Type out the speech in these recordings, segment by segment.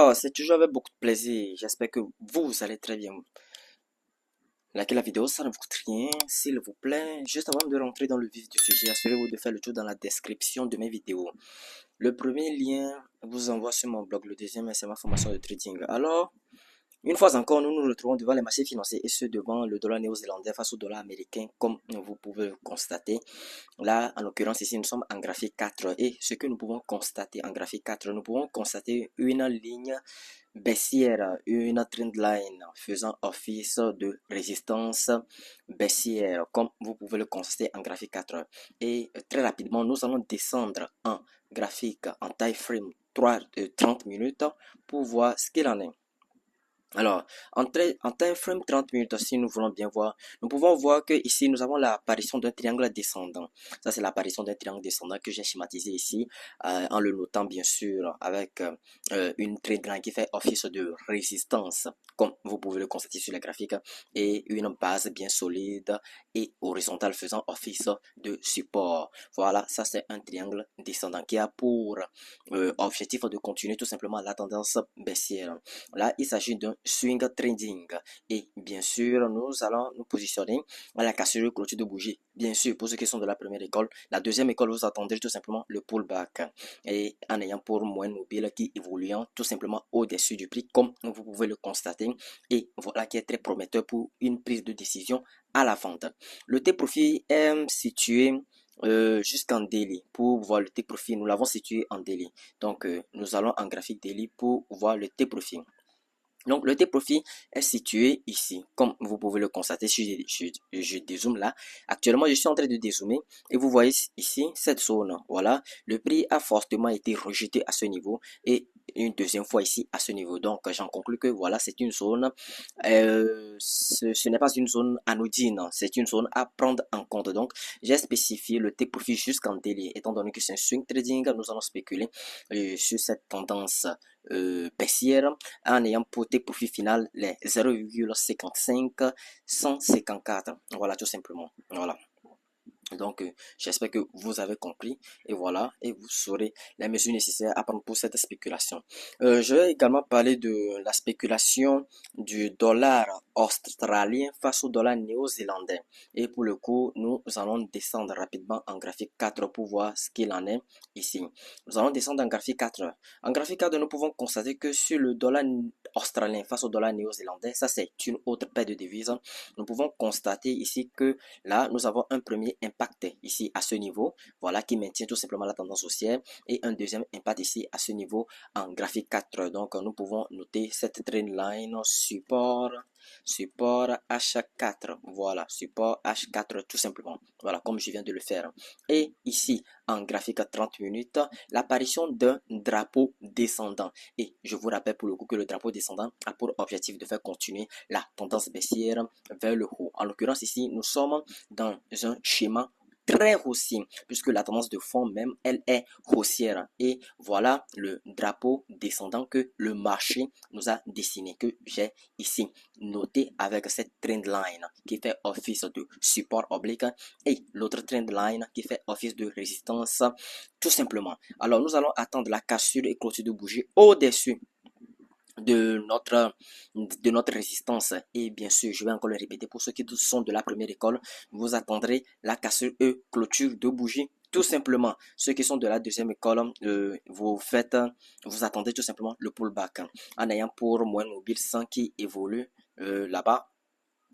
Alors, c'est toujours avec beaucoup de plaisir. J'espère que vous allez très bien. Likez la vidéo, ça ne vous coûte rien, s'il vous plaît. Juste avant de rentrer dans le vif du sujet, assurez-vous de faire le tour dans la description de mes vidéos. Le premier lien vous envoie sur mon blog, le deuxième, c'est ma formation de trading. Alors, une fois encore, nous nous retrouvons devant les marchés financiers et ce devant le dollar néo-zélandais face au dollar américain, comme vous pouvez le constater. Là, en l'occurrence, ici, nous sommes en graphique 4 et ce que nous pouvons constater en graphique 4, nous pouvons constater une ligne baissière, une trendline faisant office de résistance baissière, comme vous pouvez le constater en graphique 4. Et très rapidement, nous allons descendre en graphique en time frame 30 minutes pour voir ce qu'il en est. Alors, en time frame 30 minutes, si nous voulons bien voir, nous pouvons voir que ici, nous avons l'apparition d'un triangle descendant. Ça, c'est l'apparition d'un triangle descendant que j'ai schématisé ici, en le notant bien sûr avec une trendline qui fait office de résistance, comme vous pouvez le constater sur les graphiques, et une base bien solide et horizontale faisant office de support. Voilà, ça c'est un triangle descendant qui a pour objectif de continuer tout simplement la tendance baissière. Là, il s'agit d'un swing trading. Et bien sûr, nous allons nous positionner à la cassure de clôture de bougie. Bien sûr, pour ceux qui sont de la première école, la deuxième école, vous attendrez tout simplement le pullback. Et en ayant pour moyenne mobile qui évoluant tout simplement au-dessus du prix, comme vous pouvez le constater. Et voilà qui est très prometteur pour une prise de décision à la vente. Le T-profit est situé jusqu'en daily. Pour voir le T-profit, nous l'avons situé en daily. Donc, nous allons en graphique daily pour voir le T-profit. Donc, le T-profit est situé ici, comme vous pouvez le constater si je dézoome là. Actuellement, je suis en train de dézoomer et vous voyez ici cette zone. Voilà, le prix a fortement été rejeté à ce niveau et une deuxième fois ici à ce niveau. Donc, j'en conclus que voilà, c'est une zone, ce n'est pas une zone anodine, c'est une zone à prendre en compte. Donc, j'ai spécifié le T-profit jusqu'en délai. Étant donné que c'est un swing trading, nous allons spéculer sur cette tendance baissière en ayant pour profit final les 0,55 154. Voilà, tout simplement. Voilà. Donc, j'espère que vous avez compris et voilà, et vous saurez les mesures nécessaires à prendre pour cette spéculation. Je vais également parler de la spéculation du dollar australien face au dollar néo-zélandais. Et pour le coup, nous allons descendre rapidement en graphique 4 pour voir ce qu'il en est ici. Nous allons descendre en graphique 4. En graphique 4, nous pouvons constater que sur le dollar australien face au dollar néo-zélandais, ça c'est une autre paire de devises. Nous pouvons constater ici que là, nous avons un premier impact ici à ce niveau, voilà, qui maintient tout simplement la tendance haussière, et un deuxième impact ici à ce niveau en graphique 4. Donc, nous pouvons noter cette trendline support H4, voilà, support H4 tout simplement, voilà, comme je viens de le faire. Et ici, en graphique 30 minutes, l'apparition d'un drapeau descendant. Et je vous rappelle pour le coup que le drapeau descendant a pour objectif de faire continuer la tendance baissière vers le haut. En l'occurrence ici, nous sommes dans un schéma très haussier, puisque la tendance de fond même, elle est haussière. Et voilà le drapeau descendant que le marché nous a dessiné, que j'ai ici noté avec cette trendline qui fait office de support oblique et l'autre trendline qui fait office de résistance, tout simplement. Alors, nous allons attendre la cassure et clôture de bougie au-dessus de notre résistance. Et bien sûr, je vais encore le répéter, pour ceux qui sont de la première école, vous attendrez la cassure et clôture de bougie. Tout simplement, ceux qui sont de la deuxième école, vous attendez tout simplement le pullback en ayant pour moyenne mobile 100 qui évolue là-bas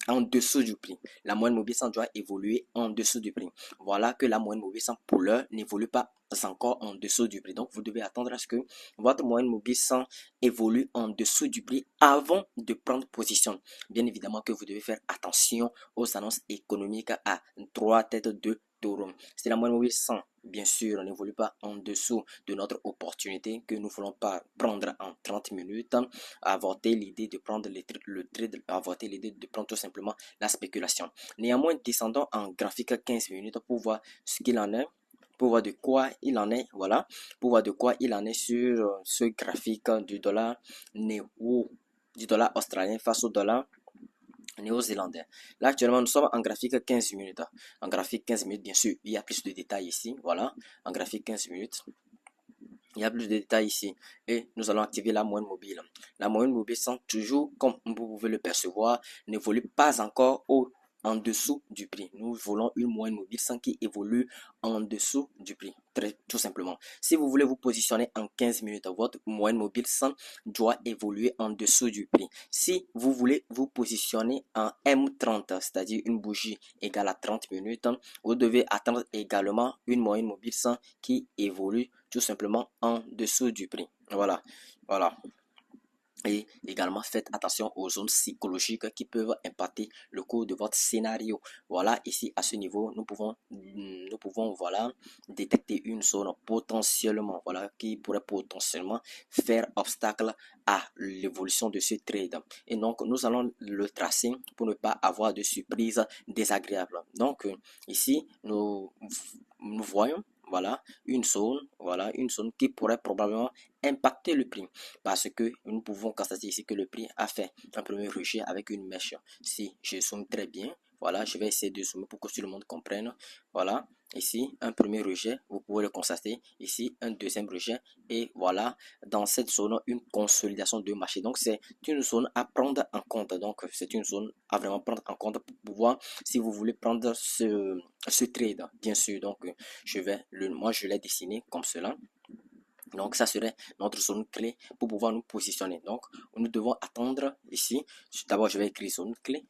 en dessous du prix. La moyenne mobile 100 doit évoluer en dessous du prix. Voilà que la moyenne mobile 100 pour l'heure n'évolue pas encore en dessous du prix. Donc, vous devez attendre à ce que votre moyenne mobile 100 évolue en dessous du prix avant de prendre position. Bien évidemment que vous devez faire attention aux annonces économiques à 3 têtes de taureau. C'est la moyenne mobile 100. Bien sûr, on n'évolue pas en dessous de notre opportunité que nous ne voulons pas prendre en 30 minutes. Avorter l'idée de prendre le trade, avorter l'idée de prendre tout simplement la spéculation. Néanmoins, descendons en graphique 15 minutes pour voir ce qu'il en est, pour voir de quoi il en est, voilà, pour voir de quoi il en est sur ce graphique du dollar australien face au dollar néo-zélandais. Là, actuellement, nous sommes en graphique 15 minutes. En graphique 15 minutes, bien sûr, il y a plus de détails ici, voilà, en graphique 15 minutes. Il y a plus de détails ici. Et nous allons activer la moyenne mobile. La moyenne mobile sont toujours, comme vous pouvez le percevoir, n'évolue pas encore en dessous du prix. Nous voulons une moyenne mobile sans qui évolue en dessous du prix. Tout simplement. Si vous voulez vous positionner en 15 minutes, votre moyenne mobile 100 doit évoluer en dessous du prix. Si vous voulez vous positionner en M30, c'est-à-dire une bougie égale à 30 minutes, vous devez attendre également une moyenne mobile 100 qui évolue tout simplement en dessous du prix. Voilà, voilà. Et également, faites attention aux zones psychologiques qui peuvent impacter le cours de votre scénario. Voilà, ici, à ce niveau, nous pouvons voilà, détecter une zone potentiellement, voilà, qui pourrait potentiellement faire obstacle à l'évolution de ce trade. Et donc, nous allons le tracer pour ne pas avoir de surprises désagréables. Donc, ici, nous voyons, voilà, voilà, une zone qui pourrait probablement impacter le prix parce que nous pouvons constater ici que le prix a fait un premier rejet avec une mèche. Si je zoome très bien, voilà, je vais essayer de zoomer pour que tout le monde comprenne. Voilà, ici un premier rejet, vous pouvez le constater. Ici un deuxième rejet et voilà, dans cette zone une consolidation de marché. Donc c'est une zone à prendre en compte. Donc c'est une zone à vraiment prendre en compte pour pouvoir, si vous voulez prendre ce trade, bien sûr. Donc moi je l'ai dessiné comme cela. Donc, ça serait notre zone clé pour pouvoir nous positionner. Donc, nous devons attendre ici. D'abord, je vais écrire zone clé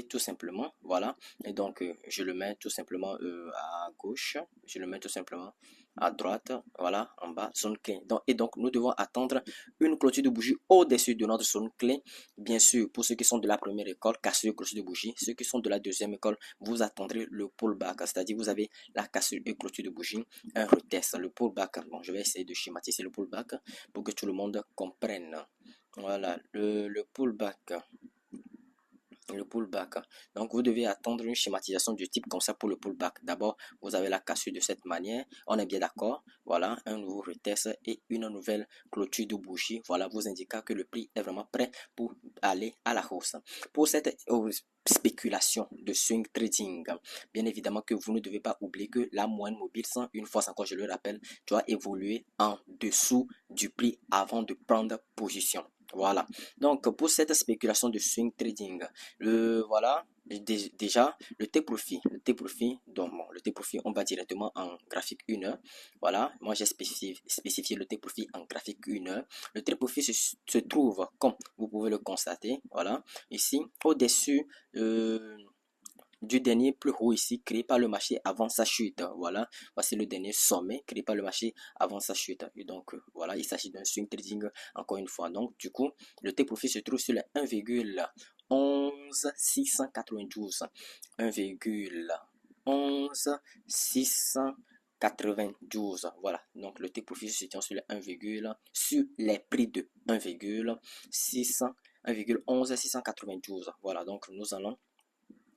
tout simplement. Voilà. Et donc, je le mets tout simplement à gauche. Je le mets tout simplement à droite. Voilà, en bas, zone clé. Donc, nous devons attendre une clôture de bougie au-dessus de notre zone clé. Bien sûr, pour ceux qui sont de la première école, cassure clôture de bougie. Ceux qui sont de la deuxième école, vous attendrez le pullback. C'est-à-dire, vous avez la cassure et clôture de bougie, un retest, le pullback. Bon, je vais essayer de schématiser le pullback pour que tout le monde comprenne. Voilà, le pullback. Le pullback. Donc, vous devez attendre une schématisation du type comme ça pour le pullback. D'abord, vous avez la cassure de cette manière. On est bien d'accord. Voilà, un nouveau retest et une nouvelle clôture de bougie. Voilà, vous indiquant que le prix est vraiment prêt pour aller à la hausse. Pour cette spéculation de swing trading, bien évidemment que vous ne devez pas oublier que la moyenne mobile 100, une fois encore je le rappelle, doit évoluer en dessous du prix avant de prendre position. Voilà. Donc, pour cette spéculation de swing trading, voilà, déjà, le T-profit, donc bon, le T-profit, on va directement en graphique 1 heure. Voilà, moi j'ai spécifié le T-profit en graphique 1 heure. Le T-profit se trouve, comme vous pouvez le constater, voilà, ici, au-dessus, du dernier plus haut ici créé par le marché avant sa chute. Voilà, voici le dernier sommet créé par le marché avant sa chute. Et donc voilà, il s'agit d'un swing trading encore une fois. Donc du coup, le T-profit se trouve sur les 1,11692. 1,11692. Voilà, donc le T-profit se tient sur les sur les prix de 1,11692. Voilà, donc nous allons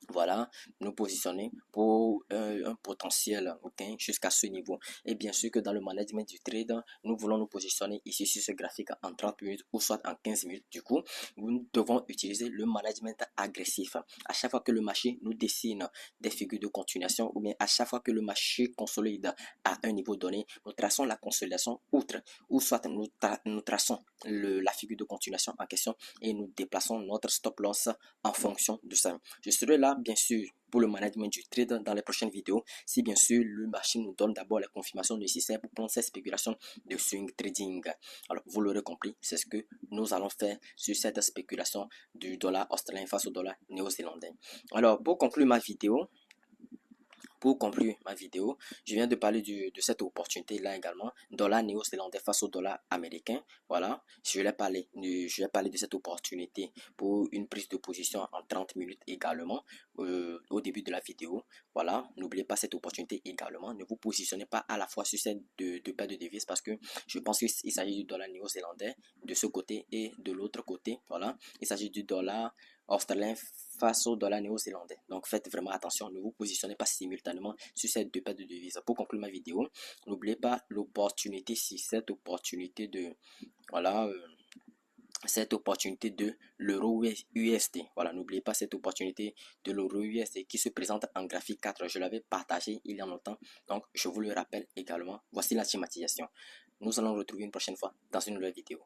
voilà, nous positionner pour un potentiel gain jusqu'à ce niveau. Et bien sûr que dans le management du trade, nous voulons nous positionner ici sur ce graphique en 30 minutes ou soit en 15 minutes. Du coup, nous devons utiliser le management agressif. À chaque fois que le marché nous dessine des figures de continuation ou bien à chaque fois que le marché consolide à un niveau donné, nous traçons la consolidation outre ou soit nous traçons la figure de continuation en question et nous déplaçons notre stop loss en fonction de ça. Je serai là, bien sûr, pour le management du trade dans les prochaines vidéos, si bien sûr le marché nous donne d'abord les confirmations nécessaires pour prendre cette spéculation de swing trading. Alors, vous l'aurez compris, c'est ce que nous allons faire sur cette spéculation du dollar australien face au dollar néo-zélandais. Alors, pour conclure ma vidéo, je viens de parler de cette opportunité-là également, dollar néo-zélandais face au dollar américain. Voilà, je vais parler de cette opportunité pour une prise de position en 30 minutes également au début de la vidéo. Voilà, n'oubliez pas cette opportunité également. Ne vous positionnez pas à la fois sur cette deux paires de devises parce que je pense qu'il s'agit du dollar néo-zélandais de ce côté et de l'autre côté. Voilà, il s'agit du dollar australien face au dollar néo-zélandais. Donc faites vraiment attention, ne vous positionnez pas simultanément sur ces deux paires de devises. Pour conclure ma vidéo, n'oubliez pas l'opportunité, si cette opportunité de voilà cette opportunité de l'euro USD. Voilà, n'oubliez pas cette opportunité de l'euro USD qui se présente en graphique 4. Je l'avais partagé il y a longtemps, donc je vous le rappelle également. Voici la schématisation. Nous allons retrouver une prochaine fois dans une nouvelle vidéo.